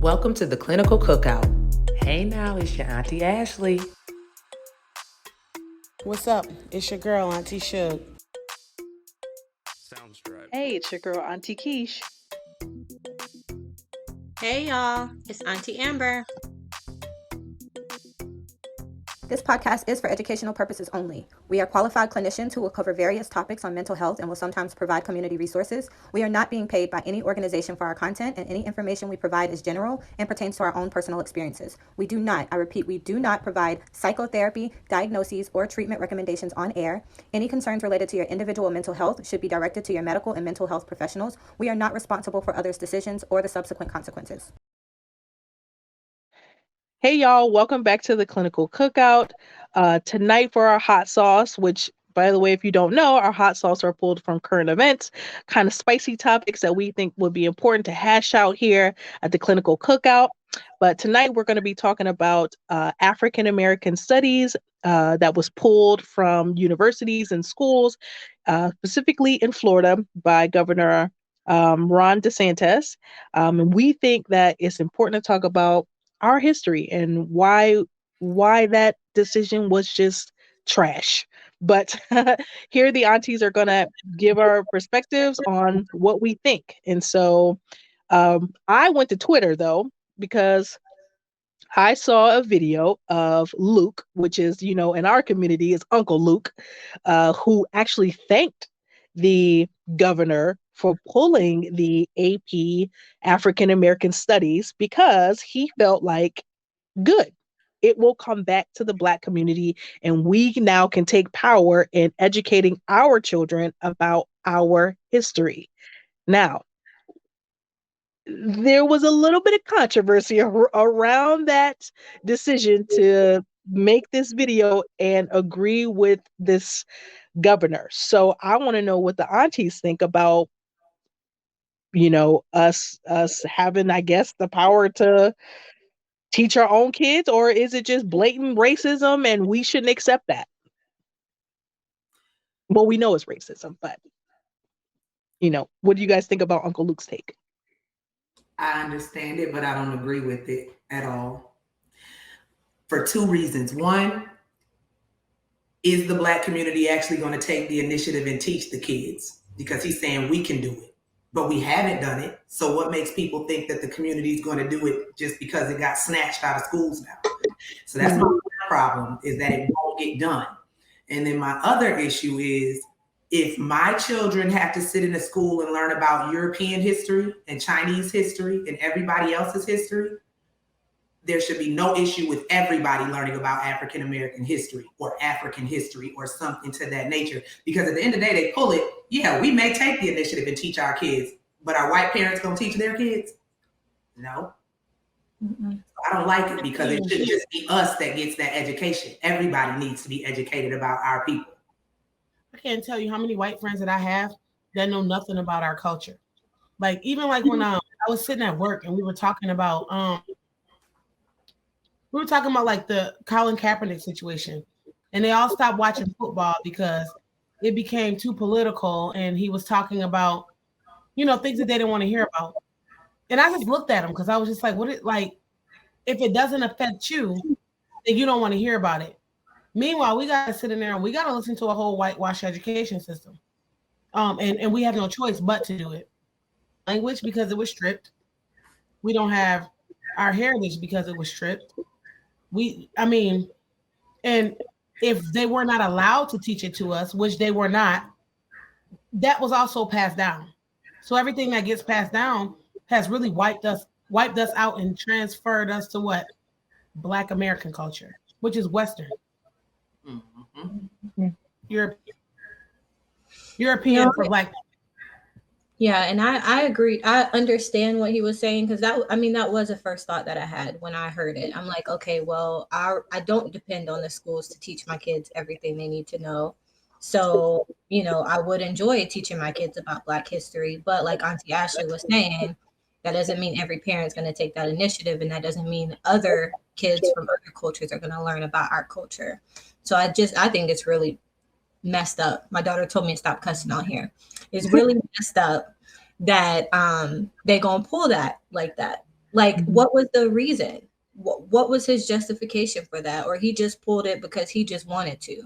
Welcome to the Clinical Cookout. Hey now, it's your Auntie Ashley. What's up? It's your girl, Auntie Shug. Hey, it's your girl, Auntie Quiche. Hey y'all, it's Auntie Amber. This podcast is for educational purposes only. We are qualified clinicians who will cover various topics on mental health and will sometimes provide community resources. We are not being paid by any organization for our content, and any information we provide is general and pertains to our own personal experiences. We do not provide psychotherapy, diagnoses, or treatment recommendations on air. Any concerns related to your individual mental health should be directed to your medical and mental health professionals. We are not responsible for others' decisions or the subsequent consequences. Hey y'all, welcome back to the Clinical Cookout. Tonight for our hot sauce, which, by the way, if you don't know, our hot sauce are pulled from current events, kind of spicy topics that we think would be important to hash out here at the Clinical Cookout. But tonight we're going to be talking about African American studies that was pulled from universities and schools, specifically in Florida by Governor Ron DeSantis. And we think that it's important to talk about our history and why that decision was just trash. But here the aunties are going to give our perspectives on what we think. And so I went to Twitter, though, because I saw a video of Luke, which is, in our community is Uncle Luke, who actually thanked the governor for pulling the AP African American Studies because he felt like, good, it will come back to the Black community and we now can take power in educating our children about our history. Now, there was a little bit of controversy around that decision to make this video and agree with this governor. So I want to know what the aunties think about, us having, I guess, the power to teach our own kids, or is it just blatant racism and we shouldn't accept that? Well, we know it's racism, but what do you guys think about Uncle Luke's take? I understand it, but I don't agree with it at all. For two reasons. One, is the Black community actually going to take the initiative and teach the kids? Because he's saying we can do it, but we haven't done it. So what makes people think that the community is going to do it just because it got snatched out of schools now? So that's my problem, is that it won't get done. And then my other issue is, if my children have to sit in a school and learn about European history and Chinese history and everybody else's history, there should be no issue with everybody learning about African American history or African history or something to that nature. Because at the end of the day, they pull it. Yeah, we may take the initiative and teach our kids, but are white parents going to teach their kids? No. Mm-mm. I don't like it because it should just be us that gets that education. Everybody needs to be educated about our people. I can't tell you how many white friends that I have that know nothing about our culture. Even when I was sitting at work and we were talking about the Colin Kaepernick situation, and they all stopped watching football because it became too political, and he was talking about, things that they didn't want to hear about. And I just looked at him because I was just like, if it doesn't affect you, then you don't want to hear about it. Meanwhile, we got to sit in there and we got to listen to a whole whitewash education system. And we have no choice but to do it. Language, because it was stripped. We don't have our heritage because it was stripped. And if they were not allowed to teach it to us, which they were not, that was also passed down. So everything that gets passed down has really wiped us out and transferred us to what? Black American culture, which is Western. Mm-hmm. European for Black people. Yeah, and I agree. I understand what he was saying, because that was the first thought that I had when I heard it. I'm like, okay, well, I don't depend on the schools to teach my kids everything they need to know. So, I would enjoy teaching my kids about Black history, but like Auntie Ashley was saying, that doesn't mean every parent's going to take that initiative, and that doesn't mean other kids from other cultures are going to learn about our culture. So I think it's really messed up. My daughter told me to stop cussing on here. It's really messed up that they gonna pull that like that. Like, what was the reason? What was his justification for that? Or he just pulled it because he just wanted to?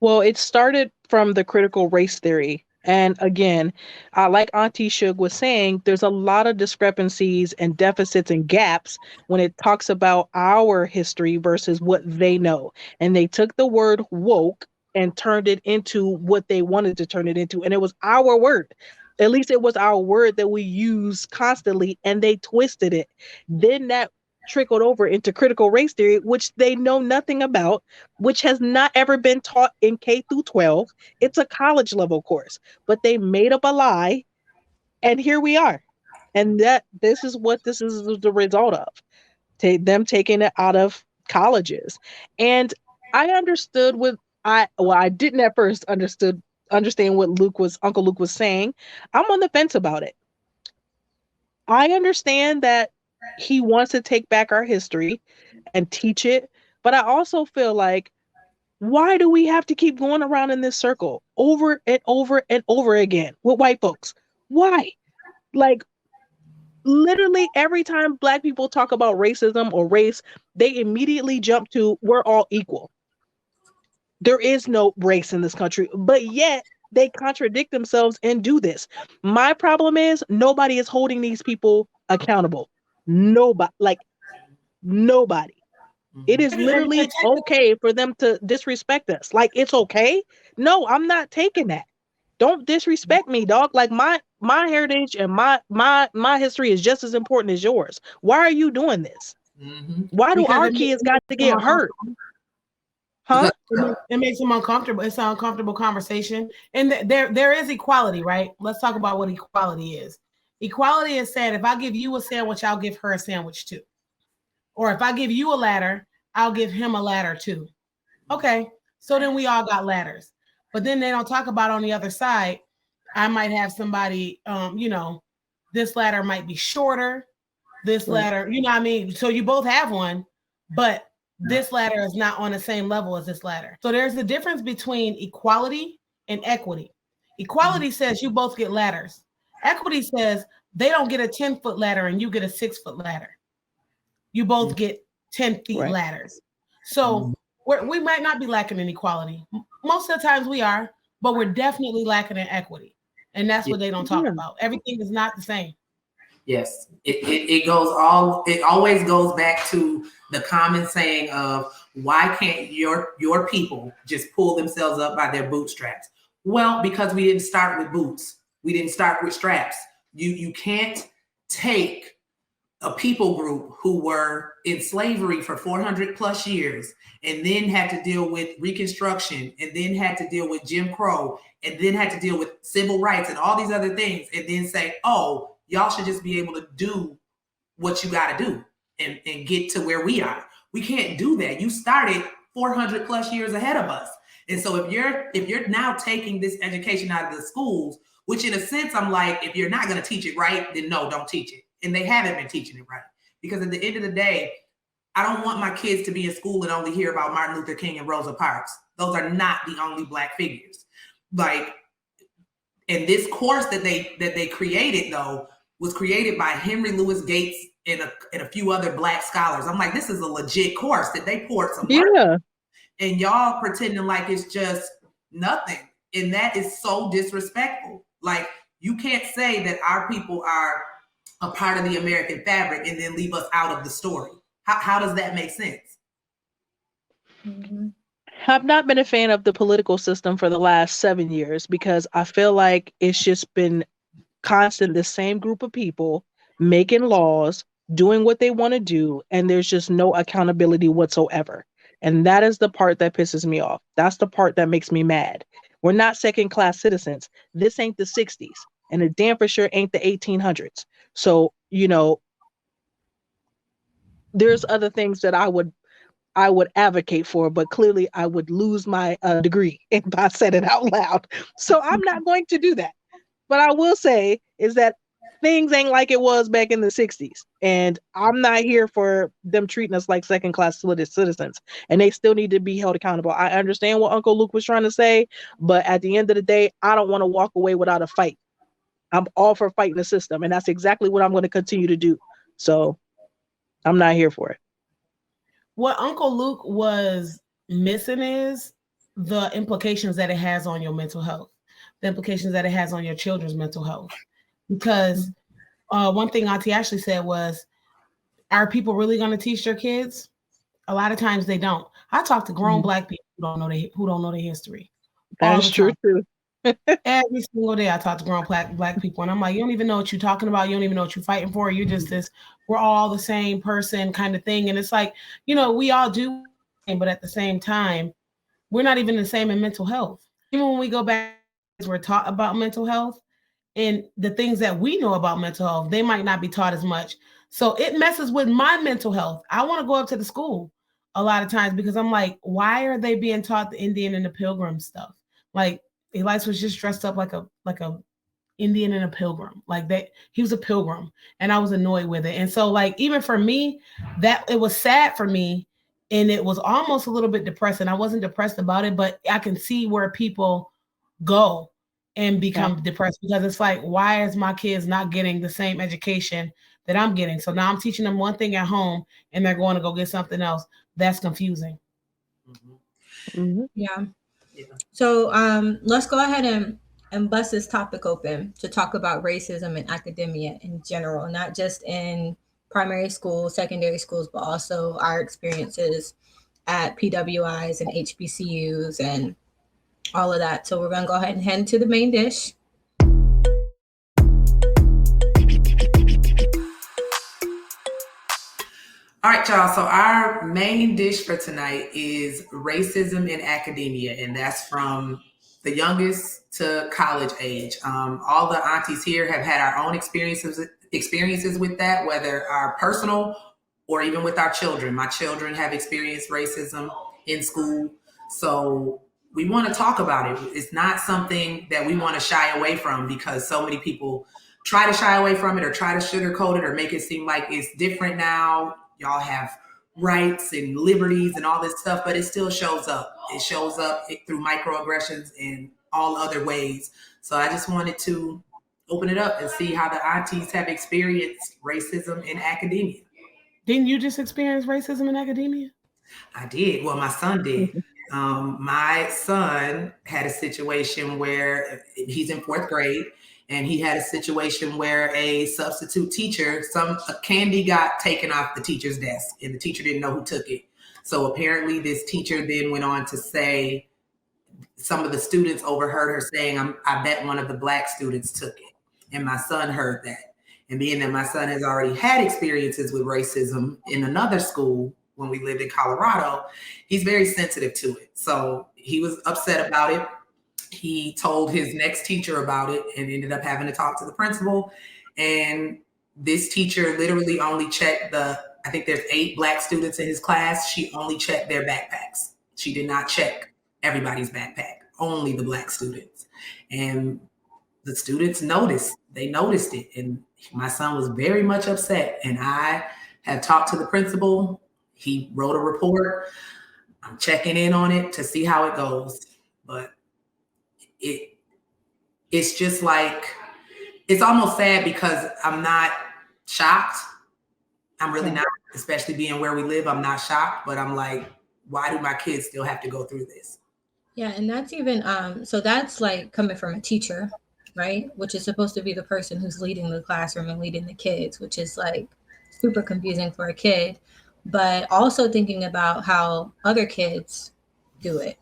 Well, it started from the critical race theory. And again, like Auntie Shug was saying, there's a lot of discrepancies and deficits and gaps when it talks about our history versus what they know. And they took the word woke and turned it into what they wanted to turn it into. And it was our word. At least it was our word that we use constantly, and they twisted it. Then that trickled over into critical race theory, which they know nothing about, which has not ever been taught in K through 12. It's a college level course, but they made up a lie, and here we are. And this is what this is the result of. Them taking it out of colleges. And I understood I didn't at first understand what Uncle Luke was saying. I'm on the fence about it. I understand that he wants to take back our history and teach it, but I also feel like, why do we have to keep going around in this circle over and over and over again with white folks? Why? Like, literally every time Black people talk about racism or race, they immediately jump to, we're all equal. There is no race in this country, but yet they contradict themselves and do this. My problem is nobody is holding these people accountable. Nobody. It is literally okay for them to disrespect us. Like, it's okay. No, I'm not taking that. Don't disrespect me, dog. Like, my heritage and my history is just as important as yours. Why are you doing this? Why do our kids got to get hurt? Huh? It makes them uncomfortable. It's an uncomfortable conversation. And there is equality, right? Let's talk about what equality is. Equality is saying, if I give you a sandwich, I'll give her a sandwich too. Or if I give you a ladder, I'll give him a ladder too. Okay, so then we all got ladders. But then they don't talk about on the other side, I might have somebody, this ladder might be shorter. This ladder, you know what I mean? So you both have one, but this ladder is not on the same level as this ladder. So there's the difference between equality and equity. Equality says you both get ladders. Equity says they don't get a 10-foot ladder and you get a 6-foot ladder. You both get 10 feet ladders. So we might not be lacking in equality. Most of the times we are, but we're definitely lacking in equity. And that's what they don't talk about. Everything is not the same. Yes, it always goes back to the common saying of, why can't your people just pull themselves up by their bootstraps? Well, because we didn't start with boots. We didn't start with straps. You can't take a people group who were in slavery for 400 plus years and then had to deal with Reconstruction and then had to deal with Jim Crow and then had to deal with civil rights and all these other things, and then say, oh, y'all should just be able to do what you got to do and get to where we are. We can't do that. You started 400 plus years ahead of us. And so if you're now taking this education out of the schools, which in a sense, I'm like, if you're not going to teach it right, then no, don't teach it. And they haven't been teaching it right. Because at the end of the day, I don't want my kids to be in school and only hear about Martin Luther King and Rosa Parks. Those are not the only Black figures. Like, and this course that they created, though, was created by Henry Louis Gates and a few other Black scholars. I'm like, this is a legit course that they poured some work. Yeah. And y'all pretending like it's just nothing. And that is so disrespectful. Like, you can't say that our people are a part of the American fabric and then leave us out of the story. How does that make sense? I've not been a fan of the political system for the last 7 years because I feel like it's just been constant, the same group of people making laws, doing what they want to do, and there's just no accountability whatsoever. And that is the part that pisses me off. That's the part that makes me mad. We're not second-class citizens. This ain't the 60s, and it damn for sure ain't the 1800s. So, there's other things that I would advocate for, but clearly I would lose my degree if I said it out loud. So I'm not going to do that. But I will say is that things ain't like it was back in the 60s. And I'm not here for them treating us like second-class citizens. And they still need to be held accountable. I understand what Uncle Luke was trying to say, but at the end of the day, I don't want to walk away without a fight. I'm all for fighting the system. And that's exactly what I'm going to continue to do. So I'm not here for it. What Uncle Luke was missing is the implications that it has on your mental health, the implications that it has on your children's mental health. Because one thing Auntie Ashley said was, are people really going to teach their kids? A lot of times they don't. I talk to grown Black people who don't know their history. That is true too. Every single day I talk to grown black people, and I'm like, you don't even know what you're talking about. You don't even know what you're fighting for. You're just this, we're all the same person kind of thing. And it's like, we all do, but at the same time, we're not even the same in mental health. Even when we go back, we're taught about mental health, and the things that we know about mental health, they might not be taught as much. So it messes with my mental health. I want to go up to the school a lot of times because I'm like, why are they being taught the Indian and the Pilgrim stuff? Like, Elias was just dressed up like a Indian and a pilgrim. Like that, he was a pilgrim, and I was annoyed with it. And so, like, even for me, that it was sad for me, and it was almost a little bit depressing. I wasn't depressed about it, but I can see where people go and become depressed because it's like, why is my kids not getting the same education that I'm getting? So now I'm teaching them one thing at home, and they're going to go get something else. That's confusing. Yeah. So let's go ahead and bust this topic open to talk about racism in academia in general, not just in primary school, secondary schools, but also our experiences at PWIs and HBCUs and all of that. So we're going to go ahead and head into the main dish. All right, y'all. So our main dish for tonight is racism in academia, and that's from the youngest to college age. All the aunties here have had our own experiences with that, whether our personal or even with our children. My children have experienced racism in school, so we want to talk about it. It's not something that we want to shy away from because so many people try to shy away from it or try to sugarcoat it or make it seem like it's different now. Y'all have rights and liberties and all this stuff, but it still shows up. It shows up through microaggressions and all other ways. So I just wanted to open it up and see how the aunties have experienced racism in academia. Didn't you just experience racism in academia? I did. Well, my son did. My son had a situation where he's in 4th grade. And he had a situation where a substitute teacher, a candy got taken off the teacher's desk and the teacher didn't know who took it. So apparently this teacher then went on to say, some of the students overheard her saying, I bet one of the Black students took it. And my son heard that. And being that my son has already had experiences with racism in another school when we lived in Colorado, he's very sensitive to it. So he was upset about it. He told his next teacher about it and ended up having to talk to the principal. And this teacher literally only checked I think there's 8 Black students in his class. She only checked their backpacks. She did not check everybody's backpack, only the Black students. And the students noticed it. And my son was very much upset. And I had talked to the principal. He wrote a report. I'm checking in on it to see how it goes. But it's just like, it's almost sad because I'm not shocked. I'm really not, especially being where we live. I'm not shocked, but I'm like, why do my kids still have to go through this? Yeah, and that's even so that's like coming from a teacher, right? Which is supposed to be the person who's leading the classroom and leading the kids, which is like super confusing for a kid. But also thinking about how other kids do it.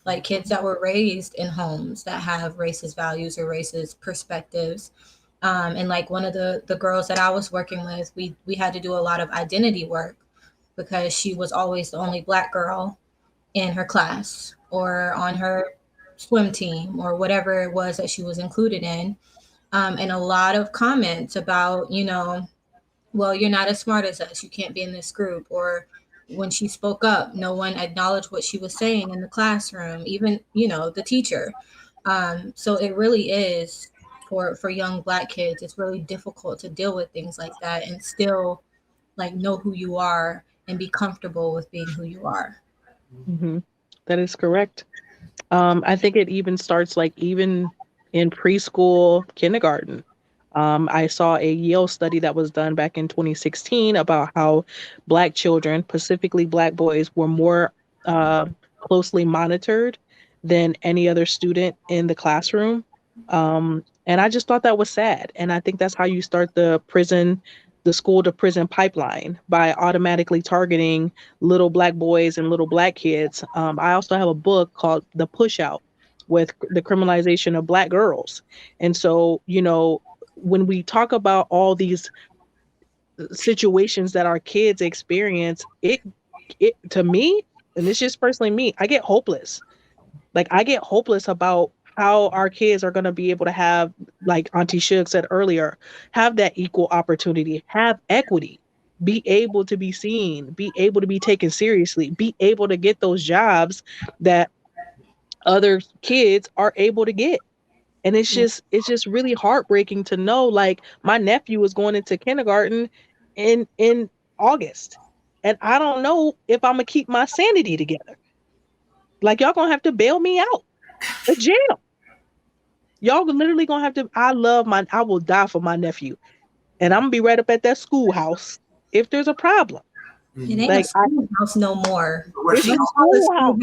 Like kids that were raised in homes that have racist values or racist perspectives. And like one of the girls that I was working with, we had to do a lot of identity work because she was always the only Black girl in her class or on her swim team or whatever it was that she was included in. And a lot of comments about, well, you're not as smart as us. You can't be in this group. Or when she spoke up, no one acknowledged what she was saying in the classroom, even, the teacher. So it really is for young Black kids, it's really difficult to deal with things like that and still like know who you are and be comfortable with being who you are. Mm-hmm. That is correct. I think it even starts like even in preschool, kindergarten. I saw a Yale study that was done back in 2016 about how Black children, specifically Black boys, were more closely monitored than any other student in the classroom. And I just thought that was sad. And I think that's how you start the school to prison pipeline, by automatically targeting little Black boys and little Black kids. I also have a book called The Push Out, with the criminalization of Black girls. And so, when we talk about all these situations that our kids experience, it to me, and it's just personally me, I get hopeless. Like, I get hopeless about how our kids are going to be able to have, like Auntie Shug said earlier, have that equal opportunity, have equity, be able to be seen, be able to be taken seriously, be able to get those jobs that other kids are able to get. And it's just really heartbreaking to know, like, my nephew is going into kindergarten in August, and I don't know if I'm gonna keep my sanity together. Like, y'all gonna have to bail me out of jail. Y'all literally gonna have to. I will die for my nephew, and I'm gonna be right up at that schoolhouse if there's a problem. It ain't a schoolhouse no more. It's a schoolhouse.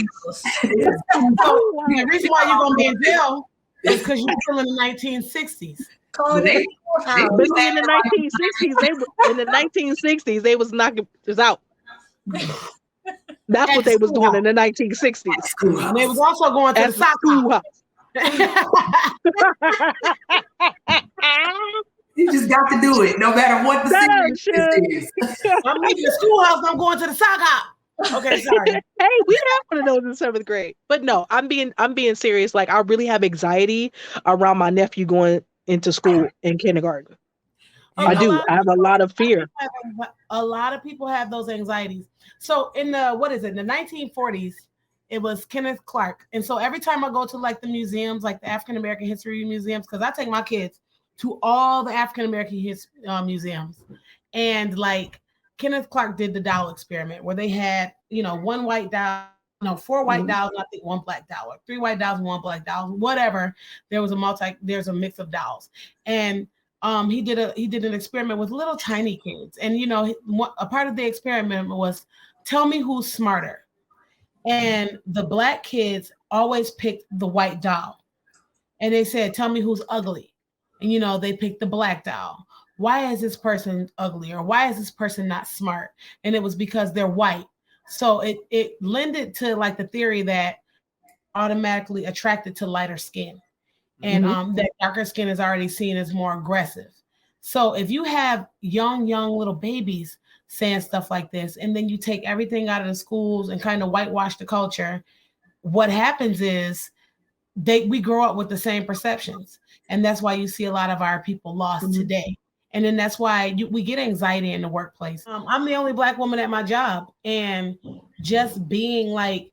The reason why you're gonna be in jail is because you're still in the 1960s. But in the 1960s, they was knocking us out. That's what they was doing in the 1960s. And they was also going to the schoolhouse. You just got to do it, no matter what the situation is. I'm leaving the schoolhouse. I'm going to the sock hop. Okay, sorry. Hey, we had one of those in 7th grade. But no, I'm being serious. Like, I really have anxiety around my nephew going into school in kindergarten. I do. I have a lot of fear. A lot of people have those anxieties. So in the 1940s, it was Kenneth Clark. And so every time I go to, like, the museums, like the African American history museums, because I take my kids to all the African American museums, and, like, Kenneth Clark did the doll experiment where they had, one white doll, 4 white dolls, I think 1 black doll, or 3 white dolls, 1 black doll, whatever. There's a mix of dolls. And he did an experiment with little tiny kids. And, a part of the experiment was, tell me who's smarter. And the Black kids always picked the white doll. And they said, tell me who's ugly. And, they picked the black doll. Why is this person ugly, or why is this person not smart? And it was because they're white. So it lended to, like, the theory that automatically attracted to lighter skin, and that darker skin is already seen as more aggressive. So if you have young little babies saying stuff like this, and then you take everything out of the schools and kind of whitewash the culture, what happens is we grow up with the same perceptions. And that's why you see a lot of our people lost today. And then that's why we get anxiety in the workplace. I'm the only Black woman at my job, and just being, like,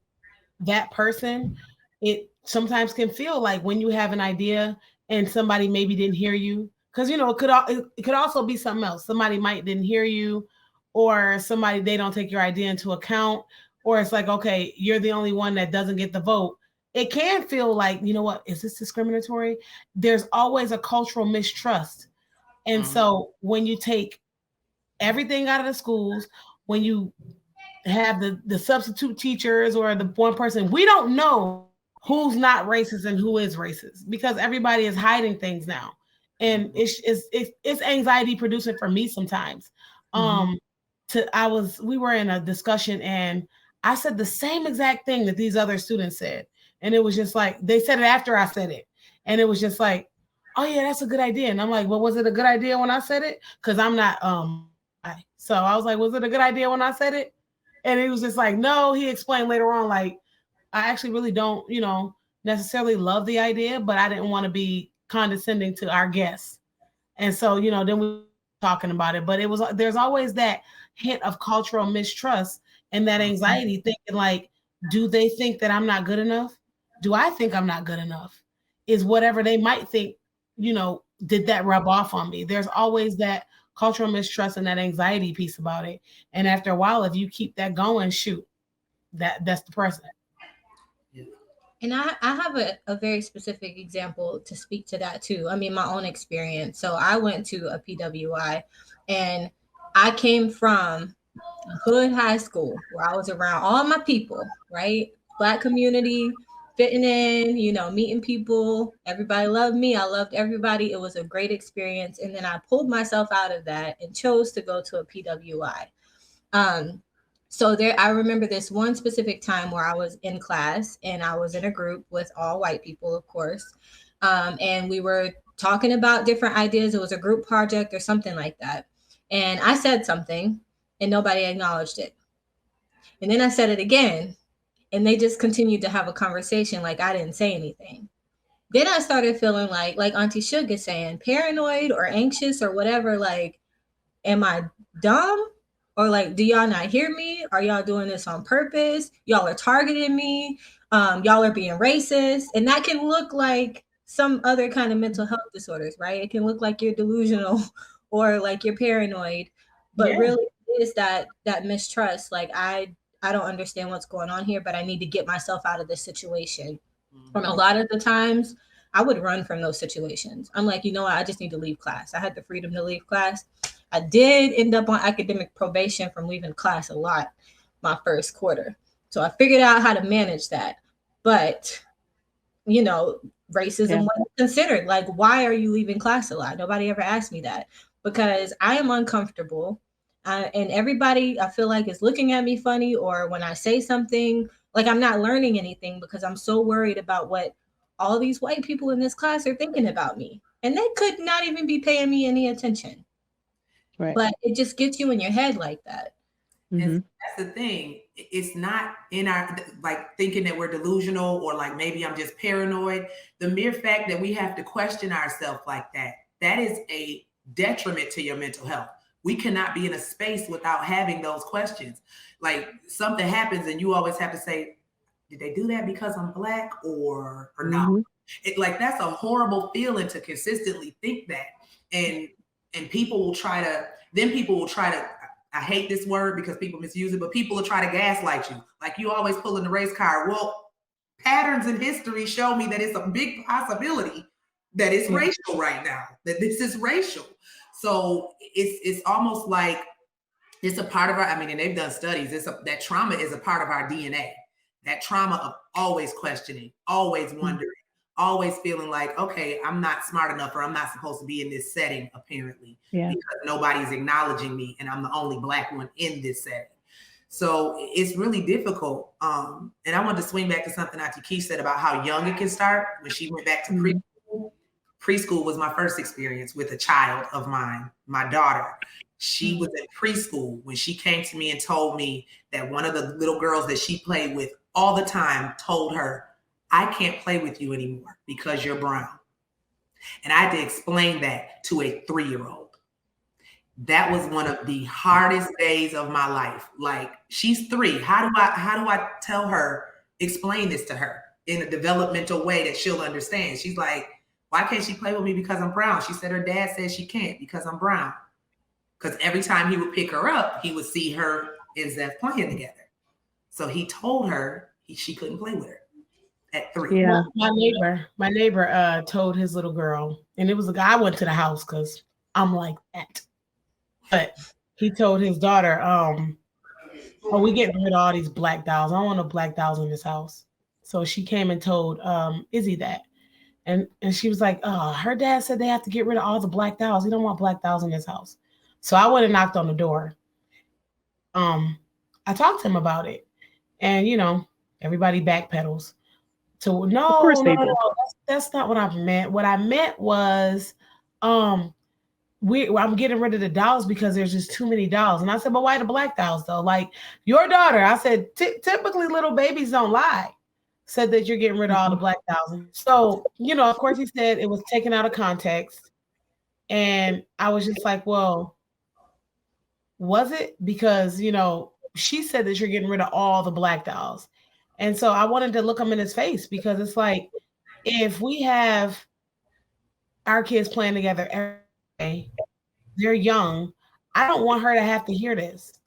that person, it sometimes can feel like when you have an idea and somebody maybe didn't hear you, because, it could also be something else. Somebody didn't hear you, or they don't take your idea into account, or it's like, okay, you're the only one that doesn't get the vote. It can feel like, what, is this discriminatory? There's always a cultural mistrust. And so when you take everything out of the schools, when you have the substitute teachers or the one person, we don't know who's not racist and who is racist, because everybody is hiding things now. And it's anxiety producing for me sometimes. We were in a discussion, and I said the same exact thing that these other students said. And it was just like, they said it after I said it. And it was just like, oh yeah, that's a good idea. And I'm like, well, was it a good idea when I said it? Because I'm not so I was like, was it a good idea when I said it? And he was just like, no. He explained later on, like, I actually really don't, necessarily love the idea, but I didn't want to be condescending to our guests. And so, then we were talking about it. But there's always that hint of cultural mistrust and that anxiety, thinking, like, do they think that I'm not good enough? Do I think I'm not good enough? Is whatever they might think, did that rub off on me? There's always that cultural mistrust and that anxiety piece about it. And after a while, if you keep that going, shoot, that's depressing. And I have a very specific example to speak to that too. I mean, my own experience. So I went to a PWI, and I came from a hood high school where I was around all my people, right? Black community, fitting in, meeting people. Everybody loved me. I loved everybody. It was a great experience. And then I pulled myself out of that and chose to go to a PWI. So there, I remember this one specific time where I was in class and I was in a group with all white people, of course. And we were talking about different ideas. It was a group project or something like that. And I said something and nobody acknowledged it. And then I said it again and they just continued to have a conversation like I didn't say anything. Then I started feeling like Auntie Suge is saying, paranoid or anxious or whatever. Like, am I dumb? Or like, do y'all not hear me? Are y'all doing this on purpose? Y'all are targeting me. Y'all are being racist. And that can look like some other kind of mental health disorders, right? It can look like you're delusional or like you're paranoid. But really it is that mistrust. Like, I don't understand what's going on here, but I need to get myself out of this situation. And a lot of the times I would run from those situations. I'm like, you know what? I just need to leave class. I had the freedom to leave class. I did end up on academic probation from leaving class a lot my first quarter. So I figured out how to manage that. But, racism wasn't considered. Like, why are you leaving class a lot? Nobody ever asked me that because I am uncomfortable. And everybody, I feel like, is looking at me funny, or when I say something, like I'm not learning anything because I'm so worried about what all these white people in this class are thinking about me. And they could not even be paying me any attention. Right. But it just gets you in your head like that. And that's the thing. It's not in our, like, thinking that we're delusional or like maybe I'm just paranoid. The mere fact that we have to question ourselves like that is a detriment to your mental health. We cannot be in a space without having those questions. Like, something happens and you always have to say, did they do that because I'm Black or not? Like, that's a horrible feeling to consistently think that. And people will try to, I hate this word because people misuse it, but people will try to gaslight you. Like, you always pulling the race card. Well, patterns in history show me that it's a big possibility that it's racial right now, that this is racial. So it's almost like it's a part of our, and they've done studies, that trauma is a part of our DNA. That trauma of always questioning, always wondering, always feeling like, okay, I'm not smart enough, or I'm not supposed to be in this setting, apparently, because nobody's acknowledging me and I'm the only Black one in this setting. So it's really difficult. And I want to swing back to something Auntie Keisha said about how young it can start. When she went back to preschool, preschool was my first experience with a child of mine, my daughter. She was in preschool when she came to me and told me that one of the little girls that she played with all the time told her, I can't play with you anymore because you're brown. And I had to explain that to a 3-year-old. That was one of the hardest days of my life. Like, she's 3. How do I tell her, explain this to her in a developmental way that she'll understand? She's like, why can't she play with me because I'm brown? She said her dad says she can't because I'm brown. Because every time he would pick her up, he would see her and Zeph playing together. So he told her she couldn't play with her at 3. Yeah. My neighbor told his little girl, and it was a guy. I went to the house because I'm like that. But he told his daughter, we getting rid of all these Black dolls. I don't want no Black dolls in this house. So she came and told Izzy that. And she was like, her dad said they have to get rid of all the Black dolls. He don't want Black dolls in this house. So I went and knocked on the door. I talked to him about it. And, everybody backpedals. So no, that's not what I meant. What I meant was, I'm getting rid of the dolls because there's just too many dolls. And I said, but why the Black dolls though? Like, your daughter, I said, typically little babies don't lie. Said that you're getting rid of all the Black dolls. So, of course he said it was taken out of context. And I was just like, well, was it? Because, she said that you're getting rid of all the Black dolls. And so I wanted to look him in his face, because it's like, if we have our kids playing together every day, they're young, I don't want her to have to hear this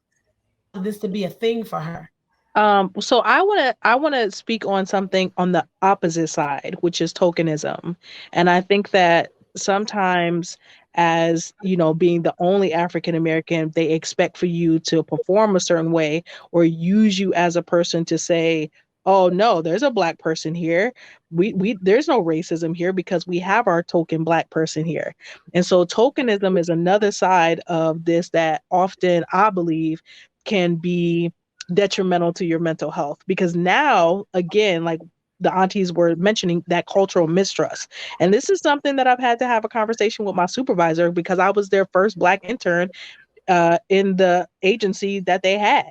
to be a thing for her. So I wanna speak on something on the opposite side, which is tokenism. And I think that sometimes, as you know, being the only African American, they expect for you to perform a certain way or use you as a person to say, oh no, there's a black person here. We there's no racism here because we have our token black person here. And so tokenism is another side of this that often I believe can be detrimental to your mental health, because now again, like the aunties were mentioning, that cultural mistrust. And this is something that I've had to have a conversation with my supervisor, because I was their first black intern in the agency that they had,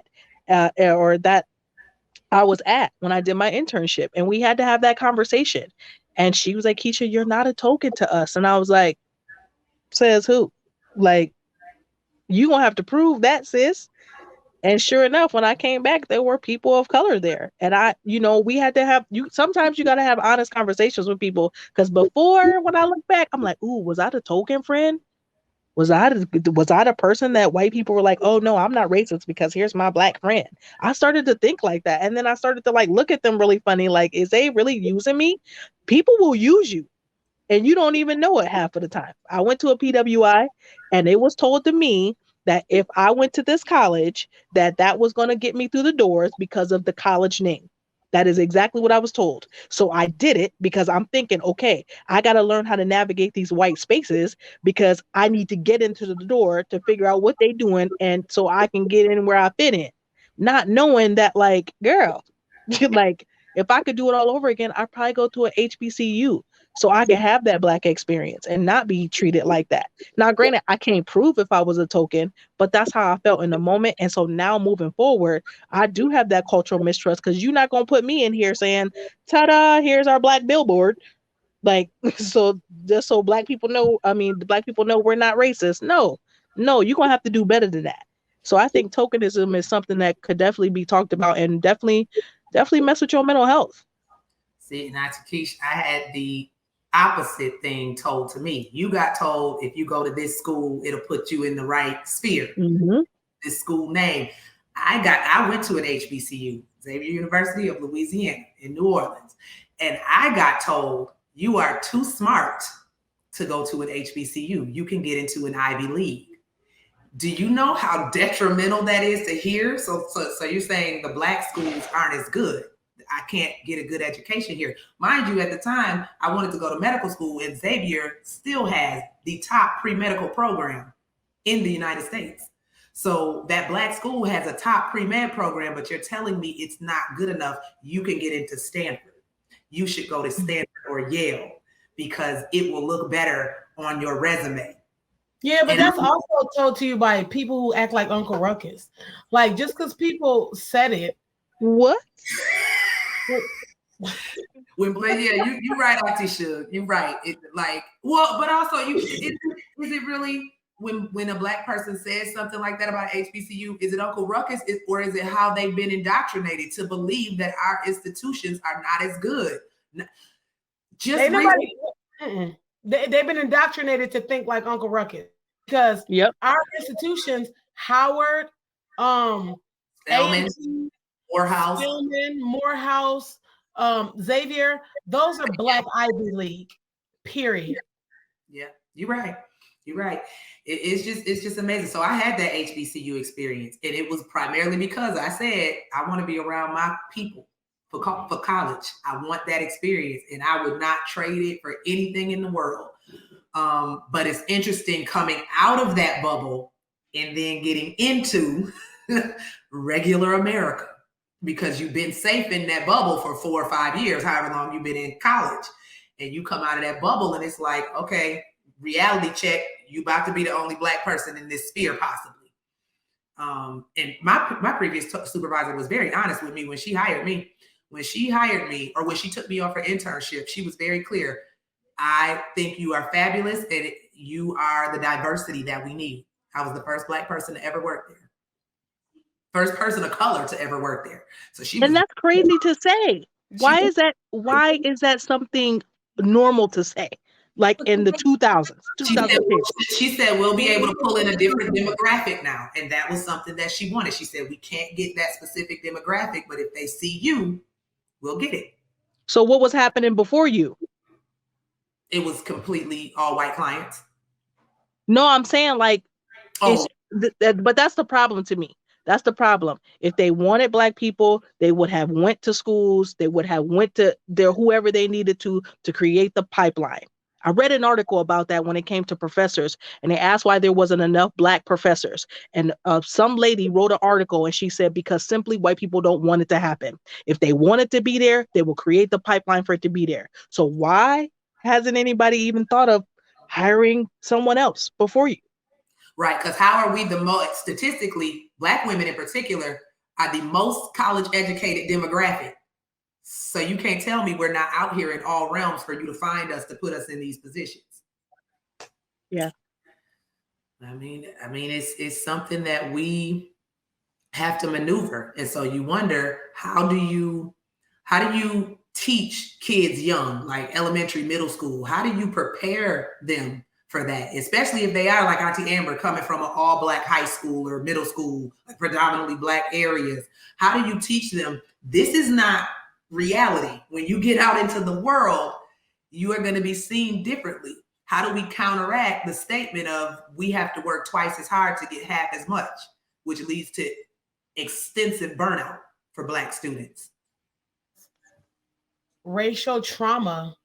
or that I was at when I did my internship, and we had to have that conversation. And she was like, Keisha, you're not a token to us. And I was like, says who? Like, you gonna have to prove that, sis. And sure enough, when I came back, there were people of color there. And we had to have sometimes you got to have honest conversations with people. Because before, when I look back, I'm like, ooh, was I the token friend? Was I the person that white people were like, oh no, I'm not racist because here's my black friend? I started to think like that. And then I started to like look at them really funny, like, is they really using me? People will use you and you don't even know it half of the time. I went to a PWI and it was told to me that if I went to this college, that was going to get me through the doors because of the college name. That is exactly what I was told. So I did it because I'm thinking, okay, I got to learn how to navigate these white spaces because I need to get into the door to figure out what they're doing. And so I can get in where I fit in, not knowing that, like, girl, like, if I could do it all over again, I'd probably go to an HBCU so I can have that black experience and not be treated like that. Now, granted, I can't prove if I was a token, but that's how I felt in the moment. And so now moving forward, I do have that cultural mistrust, because you're not going to put me in here saying, ta-da, here's our black billboard. Like, so just so black people know, the black people know we're not racist. No, you're going to have to do better than that. So I think tokenism is something that could definitely be talked about and definitely mess with your mental health. See, now, Takeish, I had the opposite thing told to me. You got told if you go to this school, it'll put you in the right sphere. Mm-hmm. This school name. I went to an HBCU, Xavier University of Louisiana in New Orleans, and I got told you are too smart to go to an HBCU. You can get into an Ivy League. Do you know how detrimental that is to hear? So you're saying the black schools aren't as good. I can't get a good education here. Mind you, at the time, I wanted to go to medical school, and Xavier still has the top pre-medical program in the United States. So that black school has a top pre-med program, but you're telling me it's not good enough. You can get into Stanford. You should go to Stanford or Yale because it will look better on your resume. Yeah, but that's also told to you by people who act like Uncle Ruckus. Like, just because people said it. What? You're right, Auntie Suge. You're right. It's like, well, but also, is it really when a black person says something like that about HBCU? Is it Uncle Ruckus, or is it how they've been indoctrinated to believe that our institutions are not as good? They've been indoctrinated to think like Uncle Ruckus, because our institutions, Howard, Spelman, Morehouse, Xavier, those are black Ivy League, period. Yeah, you're right. It's just amazing. So I had that HBCU experience, and it was primarily because I said I want to be around my people for college. I want that experience, and I would not trade it for anything in the world. But it's interesting coming out of that bubble and then getting into regular America, because you've been safe in that bubble for 4 or 5 years, however long you've been in college, and you come out of that bubble and it's like, okay, reality check, you about to be the only black person in this sphere possibly. And my previous supervisor was very honest with me when she hired me, or when she took me on for internship. She was very clear. I think you are fabulous and you are the diversity that we need. I was the first black person to ever work there. First person of color to ever work there. So and that's crazy to say. Why is that something normal to say? like in the 2000s, She said, 2010. she said we'll be able to pull in a different demographic now. And that was something that she wanted. She said, we can't get that specific demographic, but if they see you, we'll get it. So what was happening before you? It was completely all white clients. No, I'm saying like, Oh, but that's the problem to me. That's the problem. If they wanted Black people, they would have went to schools. They would have went to their whoever they needed to create the pipeline. I read an article about that when it came to professors, and they asked why there wasn't enough Black professors. And some lady wrote an article, and she said because simply white people don't want it to happen. If they want it to be there, they will create the pipeline for it to be there. So why hasn't anybody even thought of hiring someone else before you? right. Because how are we the most, statistically, Black women in particular are the most college educated demographic. So you can't tell me we're not out here in all realms for you to find us to put us in these positions. Yeah. I mean, it's something that we have to maneuver. And so you wonder, how do you teach kids young, like elementary, middle school? How do you prepare them for that? Especially if they are like Auntie Amber, coming from an all Black high school or middle school, like predominantly Black areas. How do you teach them this is not reality? When you get out into the world, you are going to be seen differently. How do we counteract the statement of we have to work twice as hard to get half as much, which leads to extensive burnout for Black students? Racial trauma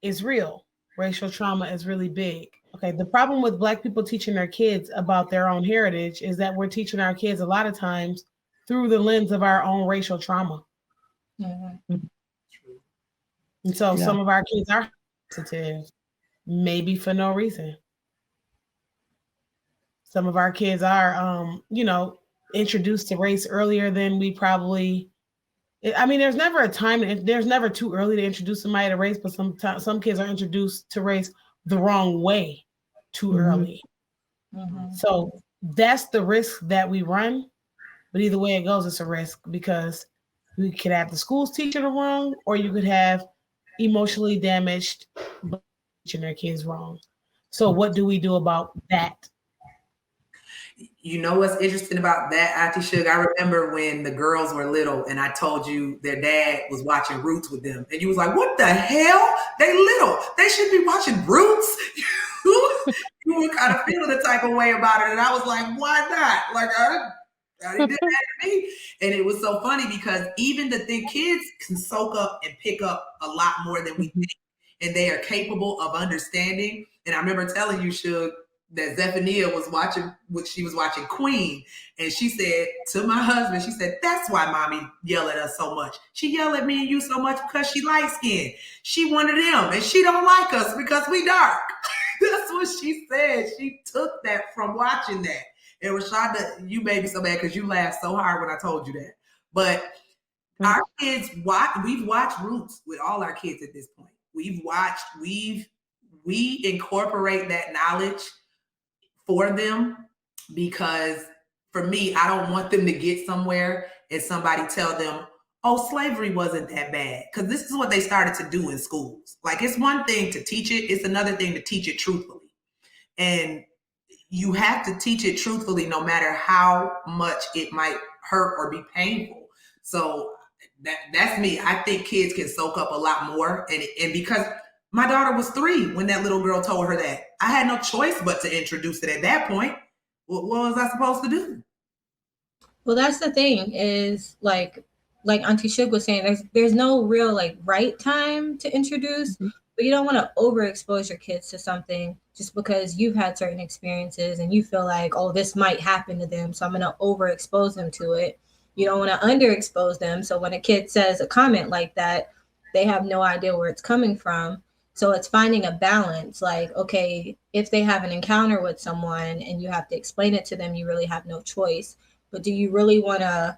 is real. Racial trauma is really big. Okay, the problem with Black people teaching their kids about their own heritage is that we're teaching our kids a lot of times through the lens of our own racial trauma. Mm-hmm. And so some of our kids are sensitive, maybe for no reason. Some of our kids are, introduced to race earlier than we probably. I mean, there's never a time. There's never too early to introduce somebody to race, but some kids are introduced to race the wrong way too early. Mm-hmm. So that's the risk that we run. But either way it goes, it's a risk, because you could have the schools teaching it wrong, or you could have emotionally damaged teaching their kids wrong. So what do we do about that? You know what's interesting about that, Auntie Suge? I remember when the girls were little and I told you their dad was watching Roots with them. And you was like, what the hell? They little. They should be watching Roots. You were kind of feeling the type of way about it. And I was like, why not? Like, I didn't do that to me. And it was so funny because even the thing, kids can soak up and pick up a lot more than we think. And they are capable of understanding. And I remember telling you, Suge, that Zephaniah was watching Queen. And she said to my husband, she said, that's why mommy yell at us so much. She yell at me and you so much because she light skinned. She one of them and she don't like us because we dark. That's what she said. She took that from watching that. And Rashonda, you made me so bad because you laughed so hard when I told you that. But our kids we've watched Roots with all our kids at this point. We incorporate that knowledge for them, because for me, I don't want them to get somewhere and somebody tell them, oh, slavery wasn't that bad. Because this is what they started to do in schools. Like, it's one thing to teach it. It's another thing to teach it truthfully. And you have to teach it truthfully, no matter how much it might hurt or be painful. So that's me. I think kids can soak up a lot more. And because my daughter was 3 when that little girl told her that, I had no choice but to introduce it at that point. What was I supposed to do? Well, that's the thing is like Auntie Suge was saying, there's no real like right time to introduce, but you don't want to overexpose your kids to something just because you've had certain experiences and you feel like, oh, this might happen to them, so I'm going to overexpose them to it. You don't want to underexpose them. So when a kid says a comment like that, they have no idea where it's coming from. So it's finding a balance. Like, okay, if they have an encounter with someone and you have to explain it to them, you really have no choice. But do you really want to,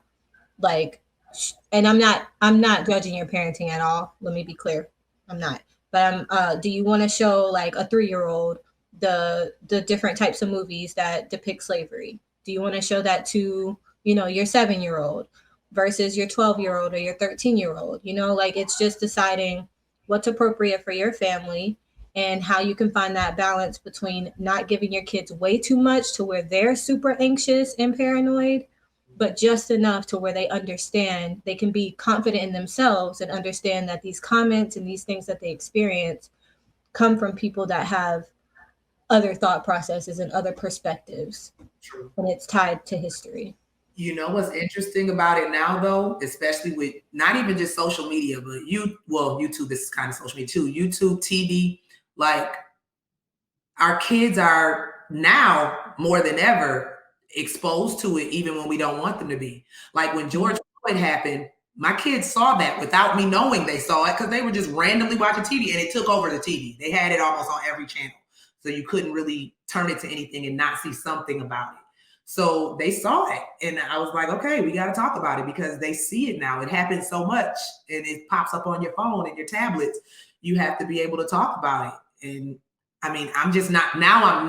like, and I'm not judging your parenting at all. Let me be clear. I'm not. But do you want to show like a 3-year-old the different types of movies that depict slavery? Do you want to show that to, your 7-year-old versus your 12-year-old or your 13-year-old? Like, it's just deciding what's appropriate for your family and how you can find that balance between not giving your kids way too much to where they're super anxious and paranoid, but just enough to where they understand, they can be confident in themselves and understand that these comments and these things that they experience come from people that have other thought processes and other perspectives. True. And it's tied to history. You know what's interesting about it now, though, especially with not even just social media, but YouTube, this is kind of social media too, YouTube, TV, like our kids are now more than ever exposed to it, even when we don't want them to be. Like when George Floyd happened, my kids saw that without me knowing they saw it because they were just randomly watching TV and it took over the TV. They had it almost on every channel. So you couldn't really turn it to anything and not see something about it. So they saw it. And I was like, okay, we got to talk about it because they see it now. It happens so much and it pops up on your phone and your tablets. You have to be able to talk about it. And I mean, I'm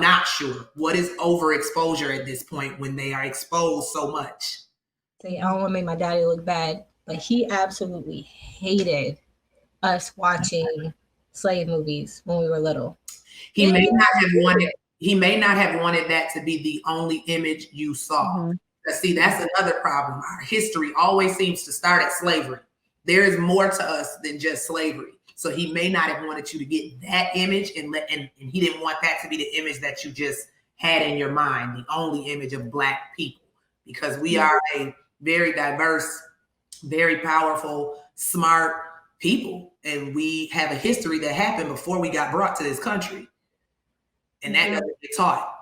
not sure what is overexposure at this point when they are exposed so much. See, I don't want to make my daddy look bad, but he absolutely hated us watching slave movies when we were little. He may not have wanted that to be the only image you saw. Mm-hmm. See, that's another problem. Our history always seems to start at slavery. There is more to us than just slavery. So he may not have wanted you to get that image and he didn't want that to be the image that you just had in your mind, the only image of Black people, because we are a very diverse, very powerful, smart people. And we have a history that happened before we got brought to this country. And that doesn't get taught.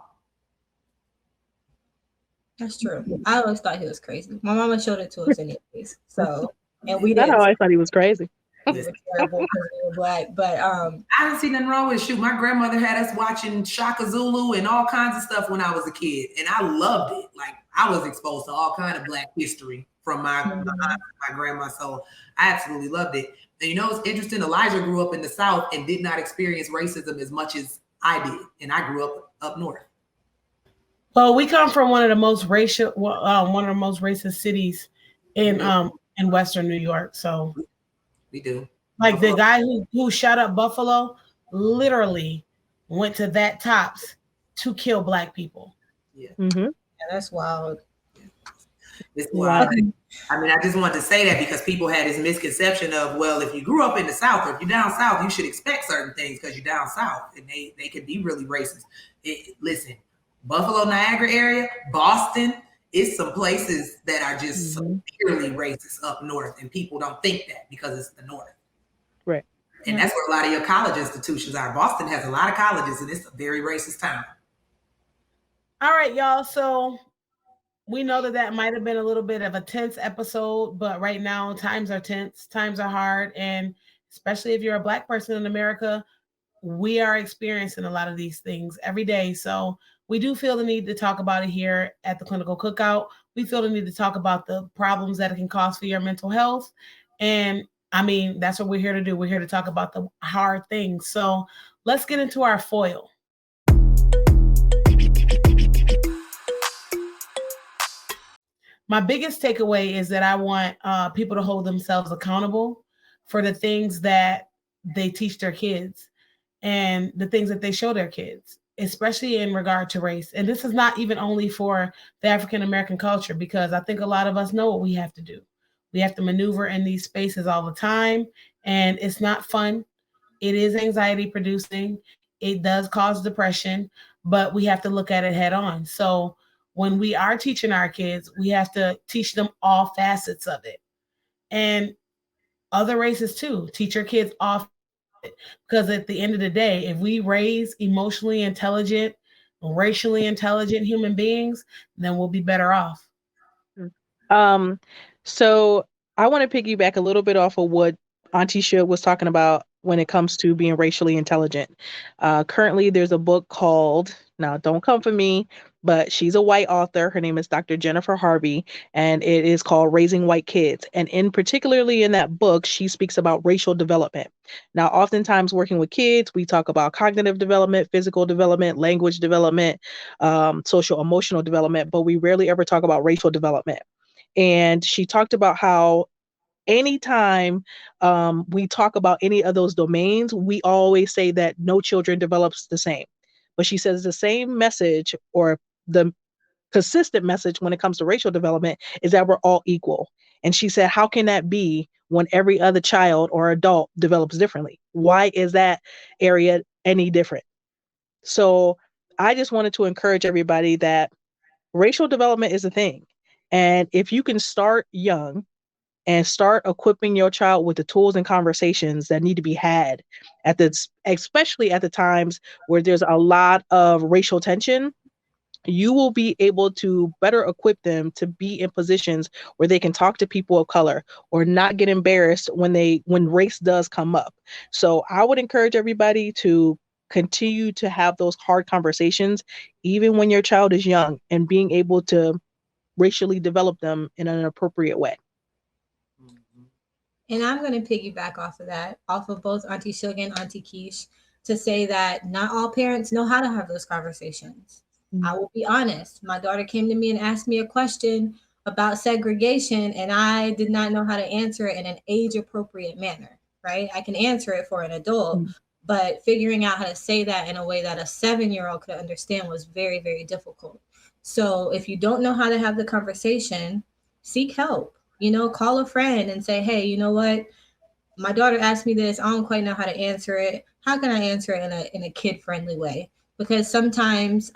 That's true. I always thought he was crazy. My mama showed it to us anyways. So, and we didn't. I always thought he was crazy. We were terrible because we were Black, but I didn't see nothing wrong with it. Shoot, my grandmother had us watching Shaka Zulu and all kinds of stuff when I was a kid, and I loved it. Like I was exposed to all kind of Black history from my grandma, so I absolutely loved it. And you know, it's interesting. Elijah grew up in the South and did not experience racism as much as I did, and I grew up north. Well, we come from one of the most racist cities in Western New York, so. We do. Like the guy who shot up Buffalo literally went to that tops to kill Black people. Yeah. Mm-hmm. Yeah, that's wild. It's wild. I mean, I just wanted to say that because people had this misconception of, well, if you grew up in the South or if you're down South, you should expect certain things because you're down South, and they can be really racist. Listen, Buffalo, Niagara area, Boston, it's some places that are just severely racist up north, and people don't think that because it's the north. Right. And that's where a lot of your college institutions are. Boston has a lot of colleges, and it's a very racist town. All right, y'all. So we know that might have been a little bit of a tense episode, but right now times are tense, times are hard, and especially if you're a Black person in America, we are experiencing a lot of these things every day. So we do feel the need to talk about it here at the Clinical Cookout. We feel the need to talk about the problems that it can cause for your mental health. And I mean, that's what we're here to do. We're here to talk about the hard things. So let's get into our foil. My biggest takeaway is that I want people to hold themselves accountable for the things that they teach their kids and the things that they show their kids, especially in regard to race. And this is not even only for the African-American culture, because I think a lot of us know what we have to do. We have to maneuver in these spaces all the time, and it's not fun. It is anxiety producing. It does cause depression, but we have to look at it head on. So when we are teaching our kids, we have to teach them all facets of it. And other races too, teach your kids all. Because at the end of the day, if we raise emotionally intelligent, racially intelligent human beings, then we'll be better off. So I want to piggyback a little bit off of what Auntie Shook was talking about when it comes to being racially intelligent. Currently, there's a book called, now don't come for me, but she's a white author. Her name is Dr. Jennifer Harvey, and it is called Raising White Kids. And particularly in that book, she speaks about racial development. Now, oftentimes working with kids, we talk about cognitive development, physical development, language development, social emotional development, but we rarely ever talk about racial development. And she talked about how anytime we talk about any of those domains, we always say that no children develops the same. But she says the same message, or the consistent message when it comes to racial development, is that we're all equal. And she said, how can that be when every other child or adult develops differently? Why is that area any different? So I just wanted to encourage everybody that racial development is a thing. And if you can start young and start equipping your child with the tools and conversations that need to be had at this, especially at the times where there's a lot of racial tension, you will be able to better equip them to be in positions where they can talk to people of color or not get embarrassed when race does come up. So I would encourage everybody to continue to have those hard conversations, even when your child is young, and being able to racially develop them in an appropriate way. And I'm going to piggyback off of that, off of both Auntie Sugar and Auntie Keish, to say that not all parents know how to have those conversations. I will be honest. My daughter came to me and asked me a question about segregation, and I did not know how to answer it in an age-appropriate manner, right? I can answer it for an adult, but figuring out how to say that in a way that a 7-year-old could understand was very, very difficult. So if you don't know how to have the conversation, seek help. You know, call a friend and say, hey, you know what? My daughter asked me this. I don't quite know how to answer it. How can I answer it in a kid-friendly way? Because sometimes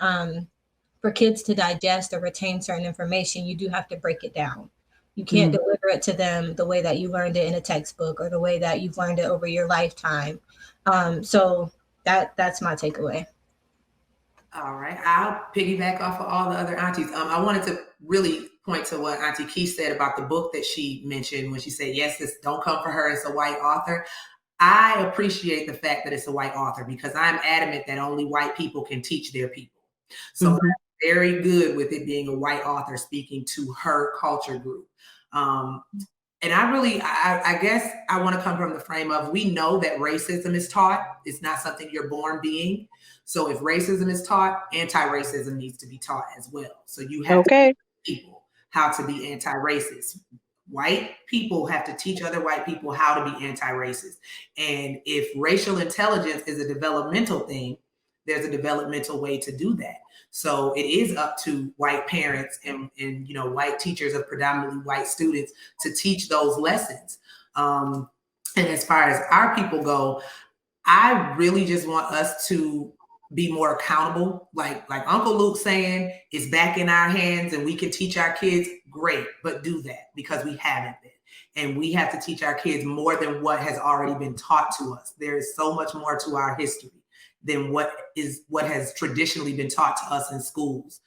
for kids to digest or retain certain information, you do have to break it down. You can't deliver it to them the way that you learned it in a textbook or the way that you've learned it over your lifetime. So that's my takeaway. All right. I'll piggyback off of all the other aunties. I wanted to really point to what Auntie Keish said about the book that she mentioned when she said, yes, this don't come for her. It's a white author. I appreciate the fact that it's a white author because I'm adamant that only white people can teach their people. So I'm very good with it being a white author speaking to her culture group. And I guess I want to come from the frame of, we know that racism is taught. It's not something you're born being. So if racism is taught, anti-racism needs to be taught as well. So you have to teach people how to be anti-racist. White people have to teach other white people how to be anti-racist. And if racial intelligence is a developmental thing, there's a developmental way to do that. So it is up to white parents and you know, white teachers of predominantly white students to teach those lessons. And as far as our people go, I really just want us to be more accountable. Like Uncle Luke saying, it's back in our hands and we can teach our kids. Great, but do that, because we haven't been. And we have to teach our kids more than what has already been taught to us. There is so much more to our history than what has traditionally been taught to us in schools.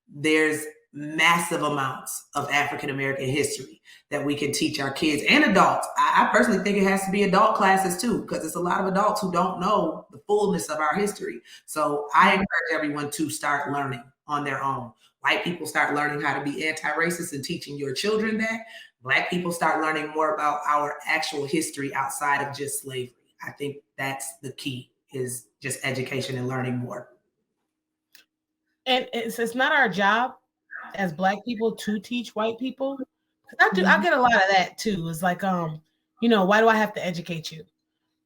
There's massive amounts of African-American history that we can teach our kids and adults. I personally think it has to be adult classes too, because it's a lot of adults who don't know the fullness of our history. So I encourage everyone to start learning on their own. White people start learning how to be anti-racist and teaching your children that. Black people start learning more about our actual history outside of just slavery. I think that's the key, is just education and learning more. And it's not our job as Black people to teach white people. I get a lot of that too. It's like, you know, why do I have to educate you?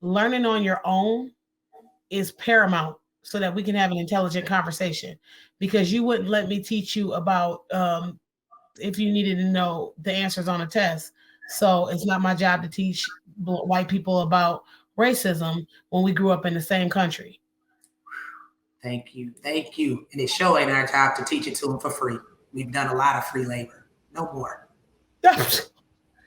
Learning on your own is paramount so that we can have an intelligent conversation, because you wouldn't let me teach you about if you needed to know the answers on a test. So it's not my job to teach white people about racism when we grew up in the same country. Thank you. And it sure ain't our job to teach it to them for free. We've done a lot of free labor. No more.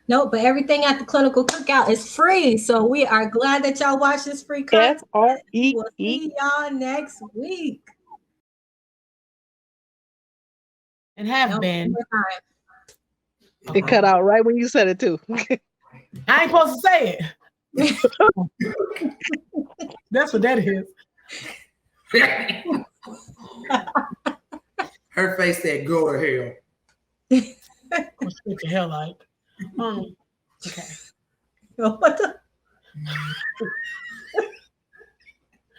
No, but everything at the Clinical Cookout is free. So we are glad that y'all watch this free content. We'll see y'all next week. And have been. It cut out right when you said it too. I ain't supposed to say it. That's what that is. Her face said, go to hell. Go straight to hell, like. Okay. What the?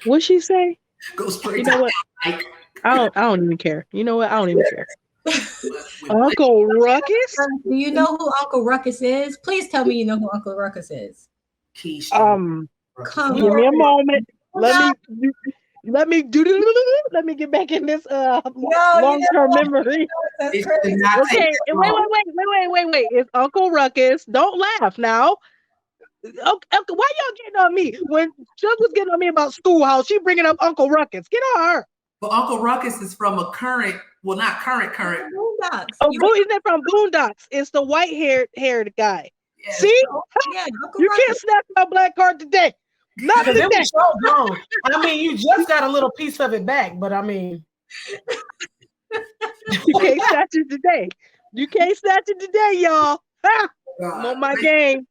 What'd she say? Go straight to hell. I don't even care. You know what? I don't even care. Uncle Ruckus? Do you know who Uncle Ruckus is? Please tell me you know who Uncle Ruckus is. Keisha. Come Give me a moment. No. Let me get back in this long-term memory. That's It crazy. did not take Okay, that long. wait. It's Uncle Ruckus. Don't laugh now. Okay, why y'all getting on me? When Chuck was getting on me about Schoolhouse, she bringing up Uncle Ruckus. Get on her. But Uncle Ruckus is from a current, well, not current. Boondocks. Oh, he's from Boondocks. It's the white-haired guy. Yes. See? Yeah, Uncle You Ruckus. can't snap my black card today. Not Because it today. was so gone. I mean, you just got a little piece of it back, but I mean, You can't snatch it today. You can't snatch it today, y'all. Ha! I'm on my game.